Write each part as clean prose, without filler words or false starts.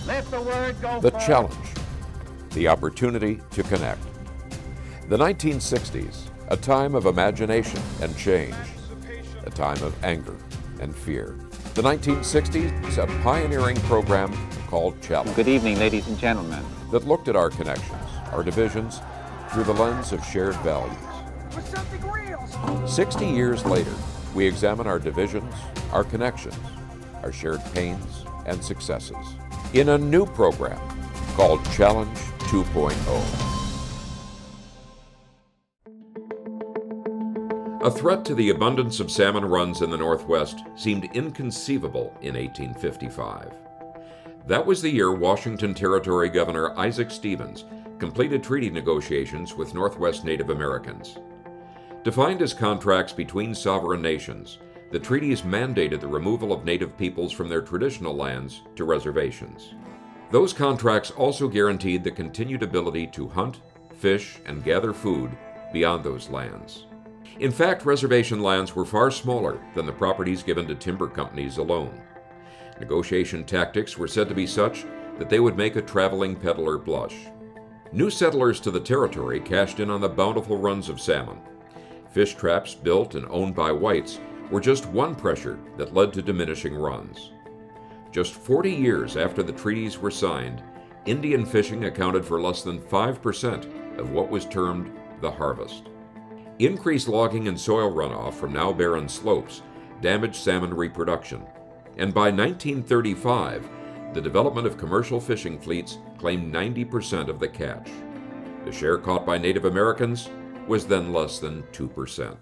Let the word go The forth. challenge, the opportunity to connect. The 1960s, a time of imagination and change, a time of anger and fear. The 1960s, a pioneering program called Challenge. Good evening, ladies and gentlemen. That looked at our connections, our divisions, through the lens of shared values. For something real. 60 years later, we examine our divisions, our connections, our shared pains and successes in a new program called Challenge 2.0. A threat to the abundance of salmon runs in the Northwest seemed inconceivable in 1855. That was the year Washington Territory Governor Isaac Stevens completed treaty negotiations with Northwest Native Americans. Defined as contracts between sovereign nations, the treaties mandated the removal of Native peoples from their traditional lands to reservations. Those contracts also guaranteed the continued ability to hunt, fish, and gather food beyond those lands. In fact, reservation lands were far smaller than the properties given to timber companies alone. Negotiation tactics were said to be such that they would make a traveling peddler blush. New settlers to the territory cashed in on the bountiful runs of salmon. Fish traps built and owned by whites were just one pressure that led to diminishing runs. Just 40 years after the treaties were signed, Indian fishing accounted for less than 5% of what was termed the harvest. Increased logging and soil runoff from now barren slopes damaged salmon reproduction, and by 1935, the development of commercial fishing fleets claimed 90% of the catch. The share caught by Native Americans was then less than 2%.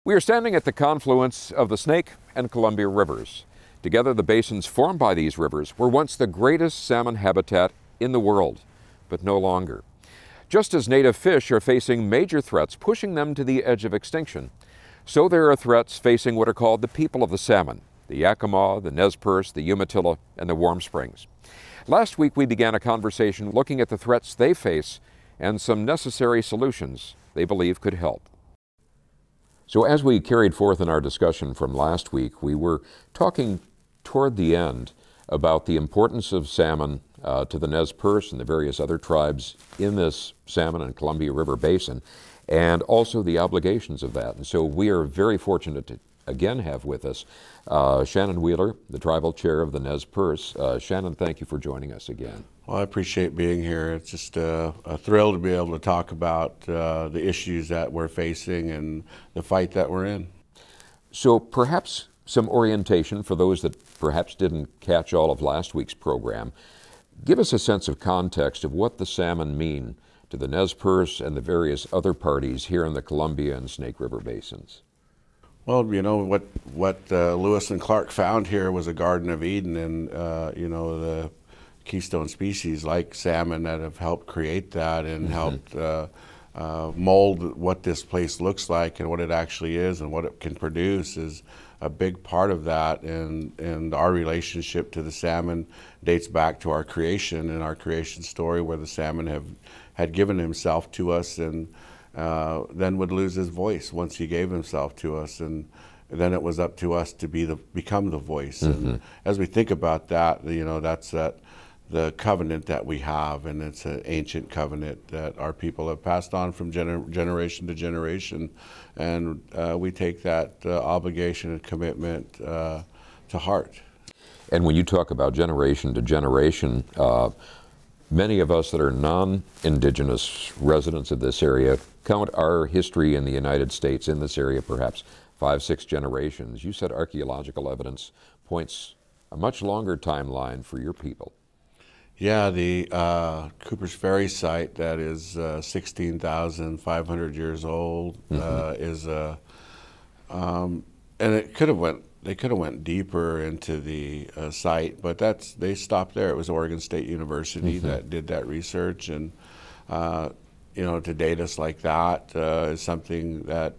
We are standing at the confluence of the Snake and Columbia rivers. Together, the basins formed by these rivers were once the greatest salmon habitat in the world, but no longer. Just as native fish are facing major threats pushing them to the edge of extinction, so there are threats facing what are called the people of the salmon, the Yakama, the Nez Perce, the Umatilla, and the Warm Springs. Last week we began a conversation looking at the threats they face and some necessary solutions they believe could help. So as we carried forth in our discussion from last week, we were talking toward the end about the importance of salmon to the Nez Perce and the various other tribes in this salmon and Columbia River Basin, and also the obligations of that. And so we are very fortunate to again have with us Shannon Wheeler, the tribal chair of the Nez Perce. Shannon, thank you for joining us again. Well, I appreciate being here. It's just a thrill to be able to talk about the issues that we're facing and the fight that we're in. So perhaps some orientation for those that perhaps didn't catch all of last week's program. Give us a sense of context of what the salmon mean to the Nez Perce and the various other parties here in the Columbia and Snake River basins. Well, you know, what Lewis and Clark found here was a Garden of Eden, and you know, the keystone species like salmon that have helped create that and helped mold what this place looks like and what it actually is and what it can produce is a big part of that, and our relationship to the salmon dates back to our creation and our creation story, where the salmon had given himself to us and then would lose his voice once he gave himself to us, and then it was up to us to become the voice. And as we think about that, you know, that's the covenant that we have, and it's an ancient covenant that our people have passed on from generation to generation, and we take that obligation and commitment to heart. And when you talk about generation to generation, many of us that are non-indigenous residents of this area count our history in the United States in this area perhaps 5-6 generations. You said archaeological evidence points a much longer timeline for your people. Yeah, the Cooper's Ferry site that is 16,500 years old is and it could have they could have went deeper into the site, but they stopped there. It was Oregon State University that did that research, and you know, to date us like that is something that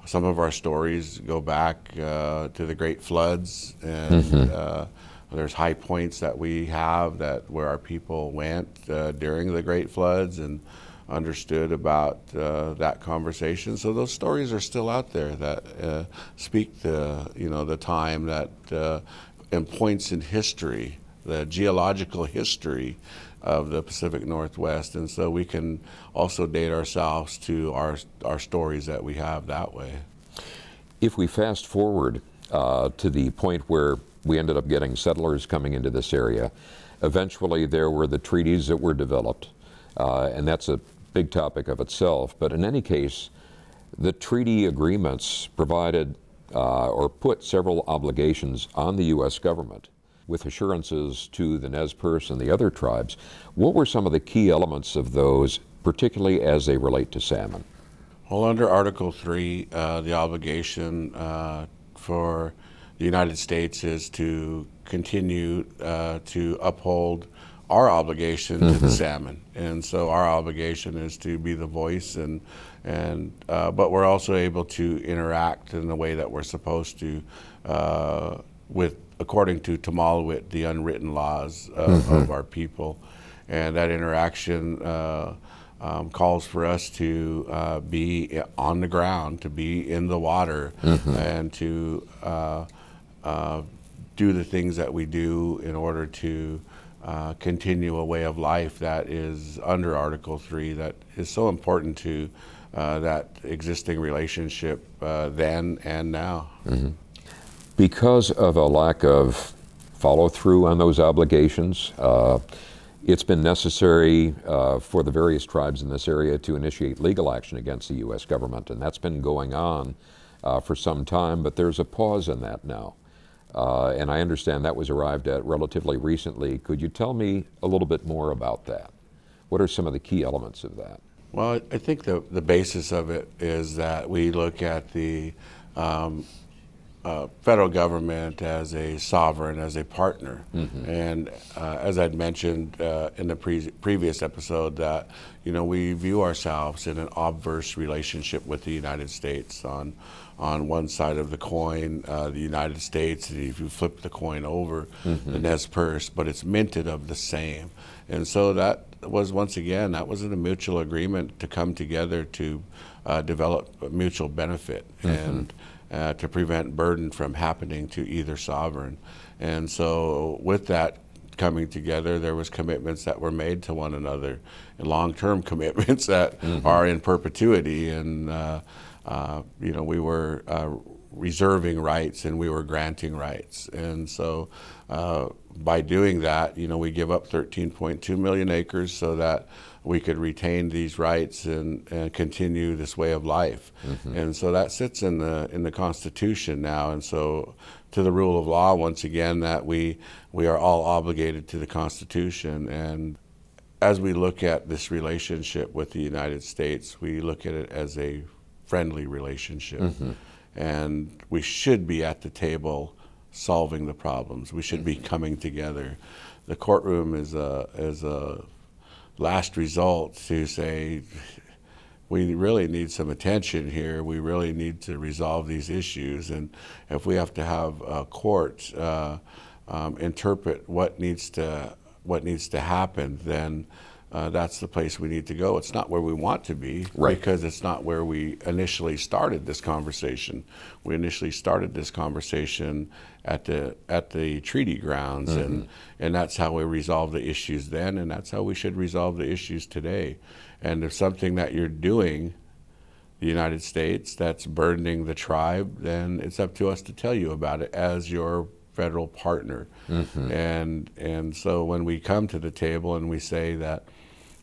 some of our stories go back to the Great Floods, and there's high points that we have where our people went during the Great Floods and understood about that conversation. So those stories are still out there that speak to, you know, the time that and points in history, the geological history of the Pacific Northwest, and so we can also date ourselves to our stories that we have that way. If we fast forward to the point where we ended up getting settlers coming into this area, eventually there were the treaties that were developed, and that's a big topic of itself. But in any case, the treaty agreements provided or put several obligations on the U.S. government with assurances to the Nez Perce and the other tribes. What were some of the key elements of those, particularly as they relate to salmon? Well, under Article 3, the obligation for the United States is to continue to uphold our obligation to the salmon, and so our obligation is to be the voice, but we're also able to interact in the way that we're supposed to, according to Tamalwit, the unwritten laws of our people, and that interaction calls for us to be on the ground, to be in the water, and to do the things that we do in order to continue a way of life that is under Article 3 that is so important to that existing relationship then and now. Because of a lack of follow-through on those obligations, it's been necessary for the various tribes in this area to initiate legal action against the U.S. government, and that's been going on for some time, but there's a pause in that now. And I understand that was arrived at relatively recently. Could you tell me a little bit more about that? What are some of the key elements of that? Well, I think the basis of it is that we look at the federal government as a sovereign, as a partner. And as I'd mentioned in the previous episode, that we view ourselves in an obverse relationship with the United States. On one side of the coin, the United States, if you flip the coin over, the Nez Perce, but it's minted of the same. And so that was, once again, that was a mutual agreement to come together to develop a mutual benefit and to prevent burden from happening to either sovereign. And so with that coming together, there was commitments that were made to one another, and long-term commitments that are in perpetuity. And we were reserving rights and we were granting rights. And so by doing that, we give up 13.2 million acres so that we could retain these rights and continue this way of life. And so that sits in the Constitution now. And so to the rule of law, once again, that we are all obligated to the Constitution. And as we look at this relationship with the United States, we look at it as a friendly relationship. And we should be at the table solving the problems. We should be coming together. The courtroom is a last result to say, we really need some attention here. We really need to resolve these issues. And if we have to have a court interpret what needs to happen, then that's the place we need to go. It's not where we want to be, because it's not where we initially started this conversation. We initially started this conversation at the treaty grounds, and that's how we resolved the issues then, and that's how we should resolve the issues today. And if something that you're doing, the United States, that's burdening the tribe, then it's up to us to tell you about it as your federal partner. And so when we come to the table and we say that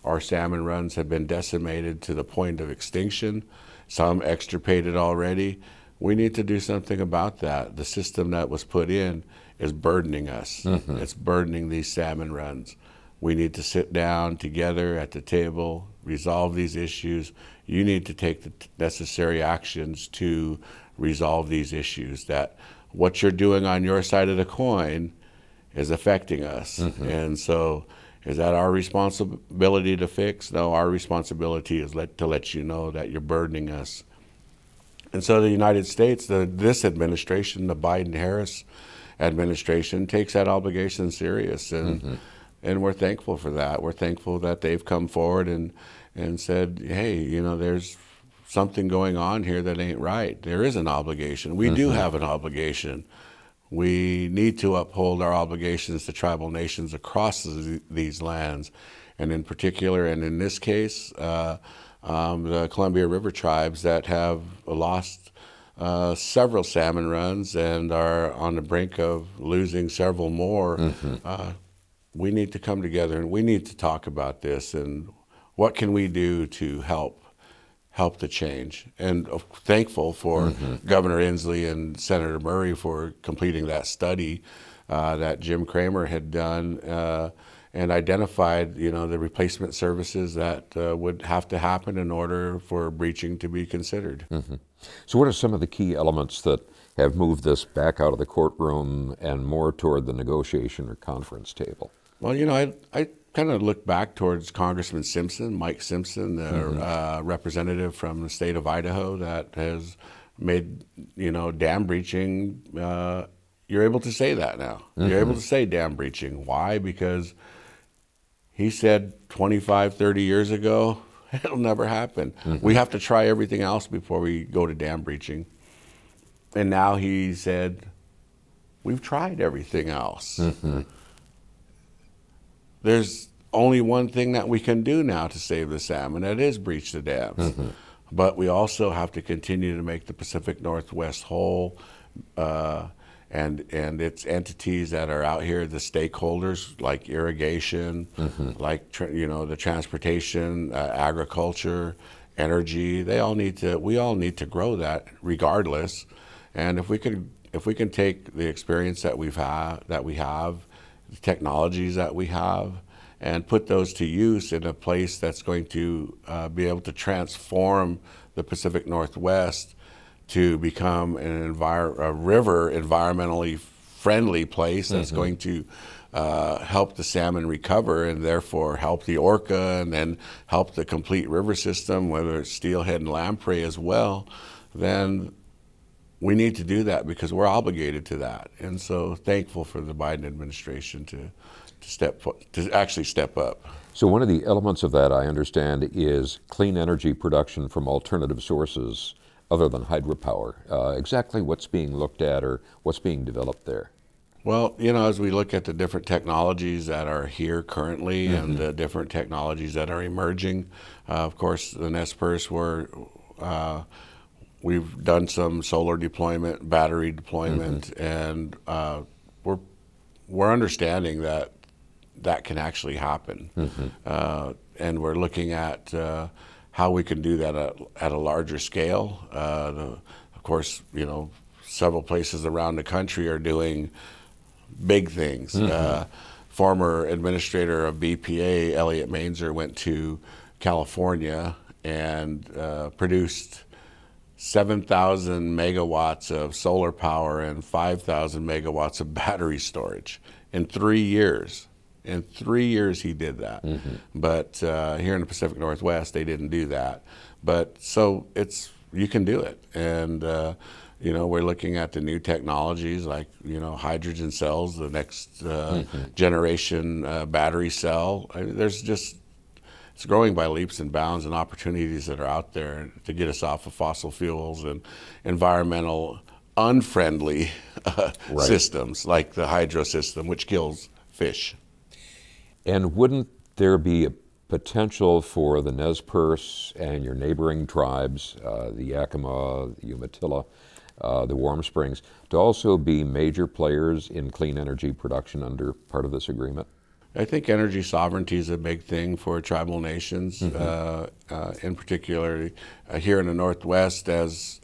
our salmon runs have been decimated to the point of extinction, some extirpated already, we need to do something about that. The system that was put in is burdening us. It's burdening these salmon runs. We need to sit down together at the table, resolve these issues. You need to take the necessary actions to resolve these issues. That what you're doing on your side of the coin is affecting us. And so is that our responsibility to fix? No, our responsibility is to let you know that you're burdening us. And so the United States, this administration, the Biden-Harris administration, takes that obligation serious, and we're thankful for that. We're thankful that they've come forward and said, hey, there's something going on here that ain't right. There is an obligation. We do have an obligation. We need to uphold our obligations to tribal nations across these lands, and in particular, and in this case, the Columbia River tribes that have lost several salmon runs and are on the brink of losing several more. We need to come together and we need to talk about this and what can we do to help the change. And thankful for Governor Inslee and Senator Murray for completing that study that Jim Cramer had done and identified, you know, the replacement services that would have to happen in order for breaching to be considered. So what are some of the key elements that have moved this back out of the courtroom and more toward the negotiation or conference table? Well, you know, I kind of look back towards Congressman Simpson, Mike Simpson, the representative from the state of Idaho that has made, you know, dam breaching, you're able to say that now. You're able to say dam breaching. Why? Because he said 25, 30 years ago, it'll never happen. We have to try everything else before we go to dam breaching. And now he said, we've tried everything else. There's only one thing that we can do now to save the salmon, that is breach the dams. But we also have to continue to make the Pacific Northwest whole, and its entities that are out here, the stakeholders like irrigation, like you know, the transportation, agriculture, energy. We all need to grow that regardless. And if we can take the experience that we have, the technologies that we have, and put those to use in a place that's going to be able to transform the Pacific Northwest to become a river environmentally friendly place that's going to help the salmon recover and therefore help the orca and then help the complete river system, whether it's steelhead and lamprey as well, then we need to do that because we're obligated to that. And so thankful for the Biden administration to actually step up. So one of the elements of that, I understand, is clean energy production from alternative sources other than hydropower. Exactly what's being looked at or what's being developed there? Well, you know, as we look at the different technologies that are here currently and the different technologies that are emerging, of course, the Nez Perce, we've done some solar deployment, battery deployment, and we're understanding that can actually happen. And we're looking at how we can do that at a larger scale. Of course, you know, several places around the country are doing big things. Former administrator of BPA, Elliot Mainzer, went to California and produced 7,000 megawatts of solar power and 5,000 megawatts of battery storage in 3 years. In 3 years he did that. But here in the Pacific Northwest, they didn't do that. But so you can do it. And you know, we're looking at the new technologies like, you know, hydrogen cells, the next generation battery cell. I mean, it's growing by leaps and bounds, and opportunities that are out there to get us off of fossil fuels and environmental unfriendly systems like the hydro system, which kills fish. And wouldn't there be a potential for the Nez Perce and your neighboring tribes, the Yakama, the Umatilla, the Warm Springs, to also be major players in clean energy production under part of this agreement? I think energy sovereignty is a big thing for tribal nations, in particular here in the Northwest. As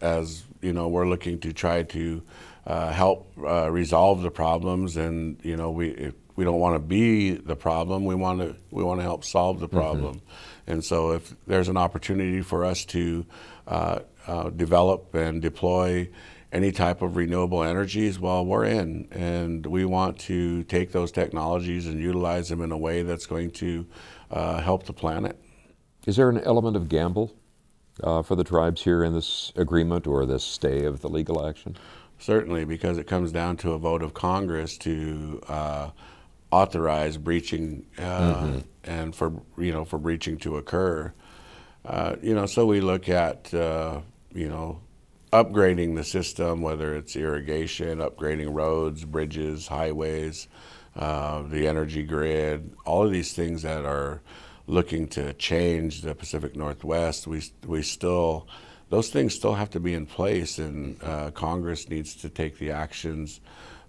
you know, we're looking to try to help resolve the problems, and you know, we don't want to be the problem. We want to help solve the problem, and so if there's an opportunity for us to develop and deploy any type of renewable energies, well, we're in, and we want to take those technologies and utilize them in a way that's going to help the planet. Is there an element of gamble for the tribes here in this agreement or this stay of the legal action? Certainly, because it comes down to a vote of Congress to authorize breaching and for breaching to occur. You know, so we look at you know, upgrading the system, whether it's irrigation, upgrading roads, bridges, highways, the energy grid, all of these things that are looking to change the Pacific Northwest, we still, those things still have to be in place, and Congress needs to take the actions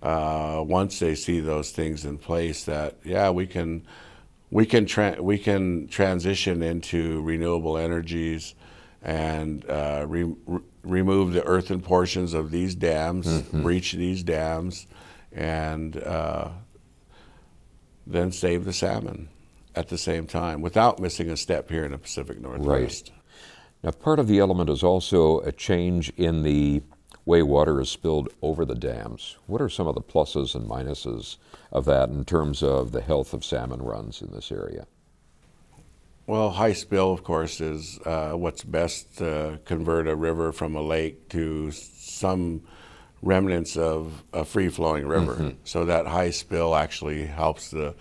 once they see those things in place that, yeah, we can transition into renewable energies and remove the earthen portions of these dams, breach these dams, and then save the salmon at the same time without missing a step here in the Pacific Northwest. Right. Now, part of the element is also a change in the way water is spilled over the dams. What are some of the pluses and minuses of that in terms of the health of salmon runs in this area? Well, high spill, of course, is what's best to convert a river from a lake to some remnants of a free-flowing river. So that high spill actually helps the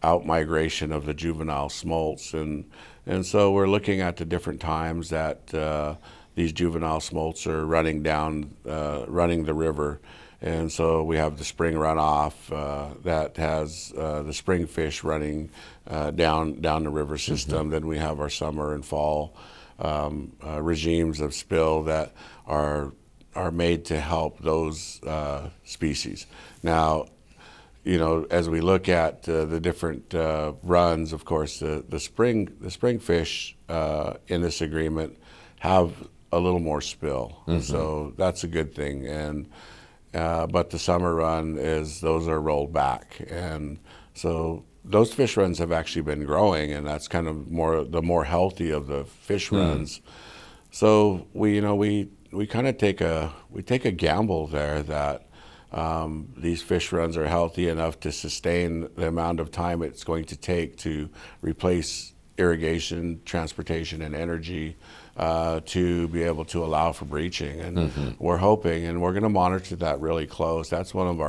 out-migration of the juvenile smolts. And so we're looking at the different times that these juvenile smolts are running down, running the river. And so we have the spring runoff that has the spring fish running down the river system. Then we have our summer and fall regimes of spill that are made to help those species. Now, you know, as we look at the different runs, of course, the spring fish in this agreement have a little more spill, so that's a good thing. And but the summer run those are rolled back, and so those fish runs have actually been growing, and that's kind of the more healthy of the fish runs. So we kind of take a gamble there that these fish runs are healthy enough to sustain the amount of time it's going to take to replace irrigation, transportation, and energy to be able to allow for breaching. And we're hoping, and we're going to monitor that really close. That's one of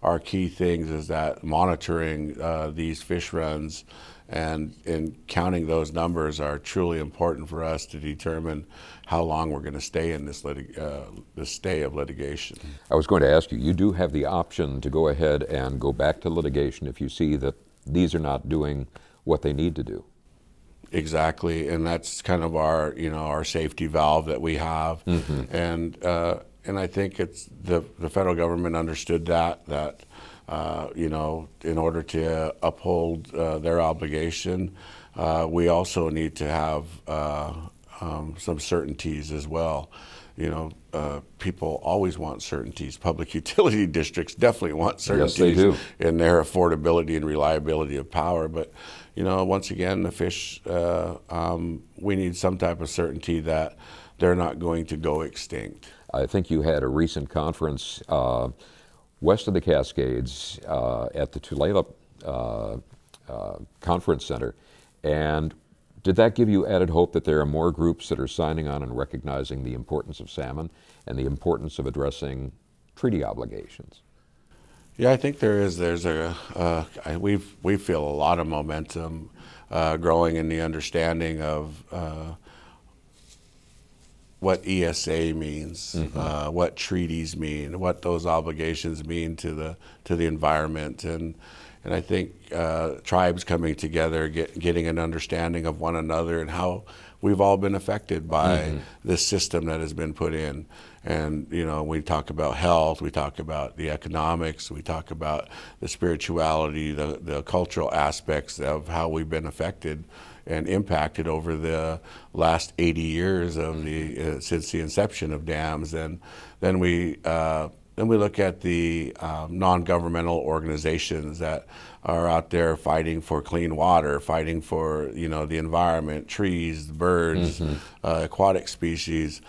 our key things, is that monitoring these fish runs and counting those numbers are truly important for us to determine how long we're going to stay in this stay of litigation. I was going to ask you, you do have the option to go ahead and go back to litigation if you see that these are not doing what they need to do. Exactly, and that's kind of our safety valve that we have, and I think it's the federal government understood that in order to uphold their obligation, we also need to have some certainties as well. People always want certainties. Public utility districts definitely want certainties in their affordability and reliability of power. But once again, the fish, we need some type of certainty that they're not going to go extinct. I think you had a recent conference west of the Cascades at the Tulalip Conference Center, and did that give you added hope that there are more groups that are signing on and recognizing the importance of salmon and the importance of addressing treaty obligations? Yeah, I think there is. We feel a lot of momentum growing in the understanding of what ESA means, what treaties mean, what those obligations mean to the environment, and I think tribes coming together, getting an understanding of one another and how we've all been affected by this system that has been put in. And we talk about health, we talk about the economics, we talk about the spirituality, the cultural aspects of how we've been affected and impacted over the last 80 years of since the inception of dams. And then we look at the non-governmental organizations that are out there fighting for clean water, fighting for the environment, trees, birds, aquatic species.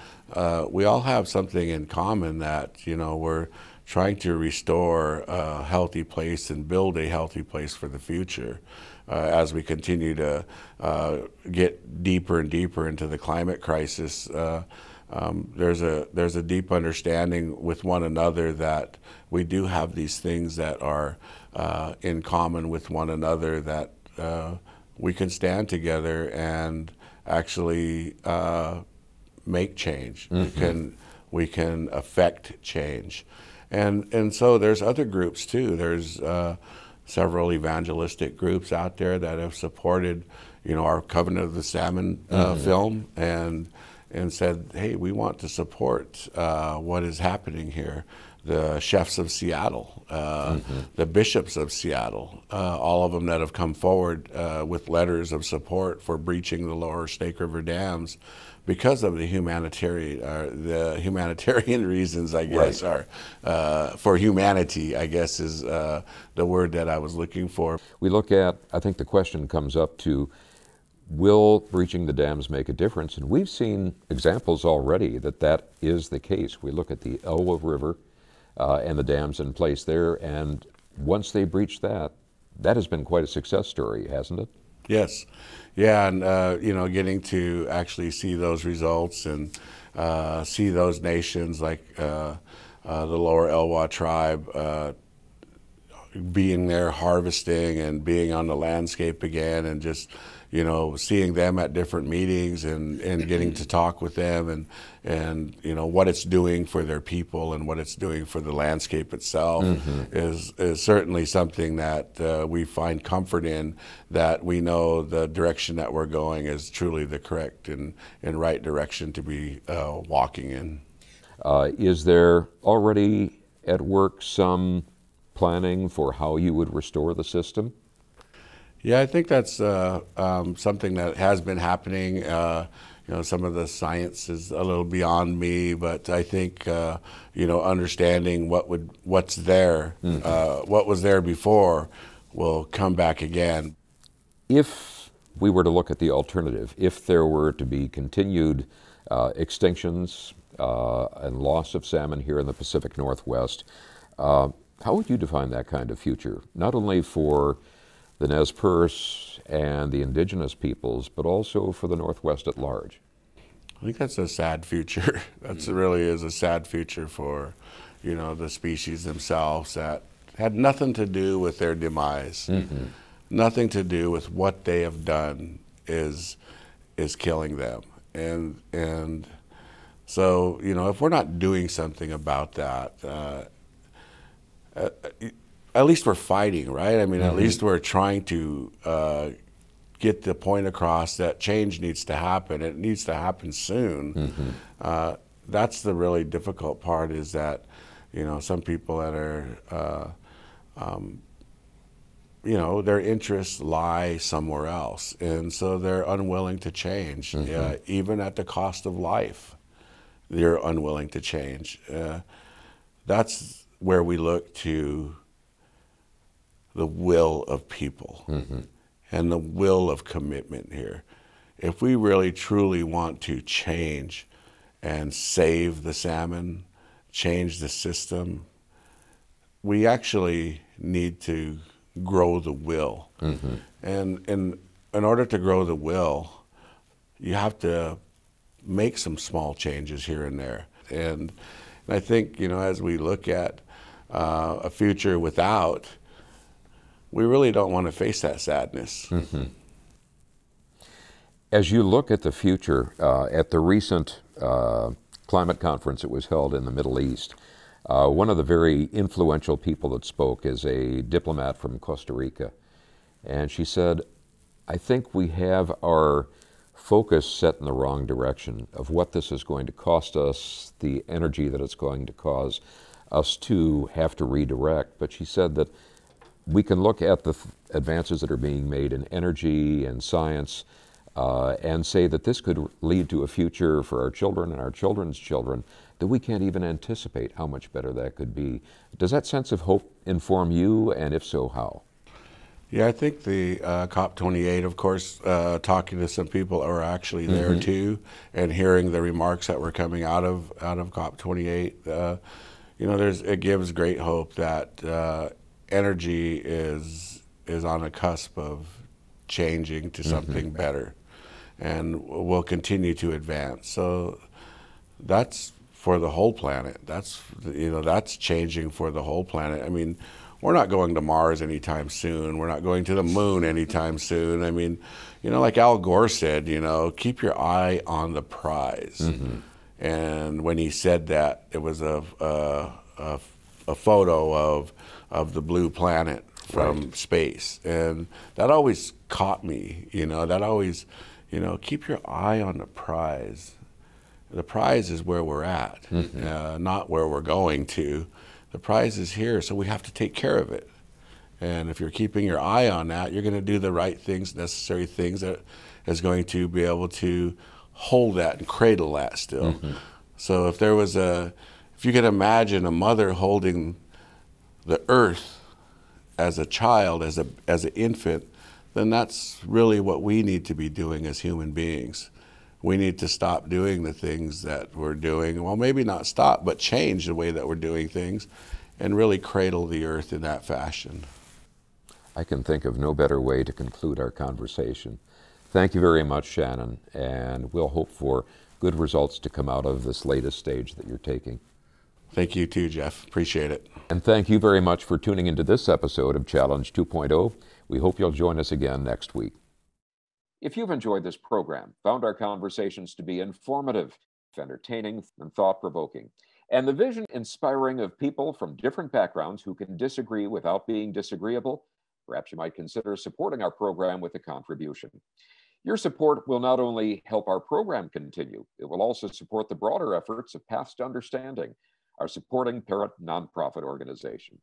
We all have something in common, that we're trying to restore a healthy place and build a healthy place for the future. As we continue to get deeper and deeper into the climate crisis, there's a deep understanding with one another that we do have these things that are in common with one another, that we can stand together and actually make change. we can affect change. And so there's other groups too. There's several evangelistic groups out there that have supported, our Covenant of the Salmon film and said, hey, we want to support what is happening here. The chefs of Seattle, the bishops of Seattle, all of them that have come forward with letters of support for breaching the lower Snake River dams because of the humanitarian reasons, I guess, Right. are for humanity, I guess is the word that I was looking for. We look at, I think the question comes up to, will breaching the dams make a difference? And we've seen examples already that is the case. We look at the Elwha River and the dams in place there, and once they breach that has been quite a success story, hasn't it? Yes, yeah, and getting to actually see those results and see those nations like the Lower Elwha tribe being there harvesting and being on the landscape again, and just seeing them at different meetings and getting to talk with them and what it's doing for their people and what it's doing for the landscape itself is certainly something that we find comfort in, that we know the direction that we're going is truly the correct and right direction to be walking in. Is there already at work some planning for how you would restore the system? Yeah, I think that's something that has been happening. Some of the science is a little beyond me, but I think understanding what's there, what was there before, will come back again. If we were to look at the alternative, if there were to be continued extinctions and loss of salmon here in the Pacific Northwest, how would you define that kind of future? Not only for the Nez Perce and the indigenous peoples, but also for the Northwest at large. I think that's a sad future. That really is a sad future for, the species themselves, that had nothing to do with their demise. Nothing to do with what they have done is killing them. And so, if we're not doing something about that, at least we're fighting, right? I mean, at least we're trying to get the point across that change needs to happen. It needs to happen soon. That's the really difficult part, is that, some people that are, their interests lie somewhere else. And so they're unwilling to change, even at the cost of life. They're unwilling to change. That's where we look to the will of people and the will of commitment here. If we really truly want to change and save the salmon, change the system, we actually need to grow the will. And in order to grow the will, you have to make some small changes here and there. And I think, as we look at a future without, we really don't want to face that sadness. As you look at the future, at the recent climate conference that was held in the Middle East, one of the very influential people that spoke is a diplomat from Costa Rica. And she said, I think we have our focus set in the wrong direction of what this is going to cost us, the energy that it's going to cause us to have to redirect. But she said that we can look at the advances that are being made in energy and science and say that this could lead to a future for our children and our children's children that we can't even anticipate how much better that could be. Does that sense of hope inform you, and if so, how? Yeah, I think the COP28, of course, talking to some people who are actually there too, and hearing the remarks that were coming out of COP28, it gives great hope that energy is on the cusp of changing to something better, and will continue to advance. So that's for the whole planet. That's changing for the whole planet. I mean, we're not going to Mars anytime soon. We're not going to the moon anytime soon. I mean, like Al Gore said, keep your eye on the prize. And when he said that, it was a photo of the blue planet from space. And that always caught me, you know, that always, you know, keep your eye on the prize. The prize is where we're at, not where we're going to. The prize is here, so we have to take care of it. And if you're keeping your eye on that, you're going to do the right things, necessary things that is going to be able to hold that and cradle that still. So if there was if you could imagine a mother holding the earth as a child, as an infant, then that's really what we need to be doing as human beings. We need to stop doing the things that we're doing. Well, maybe not stop, but change the way that we're doing things and really cradle the earth in that fashion. I can think of no better way to conclude our conversation. Thank you very much, Shannon, and we'll hope for good results to come out of this latest stage that you're taking. Thank you too, Jeff. Appreciate it. And thank you very much for tuning into this episode of Challenge 2.0. We hope you'll join us again next week. If you've enjoyed this program, found our conversations to be informative, entertaining, and thought-provoking, and the vision inspiring of people from different backgrounds who can disagree without being disagreeable, perhaps you might consider supporting our program with a contribution. Your support will not only help our program continue, it will also support the broader efforts of Paths to Understanding, our supporting parent nonprofit organization.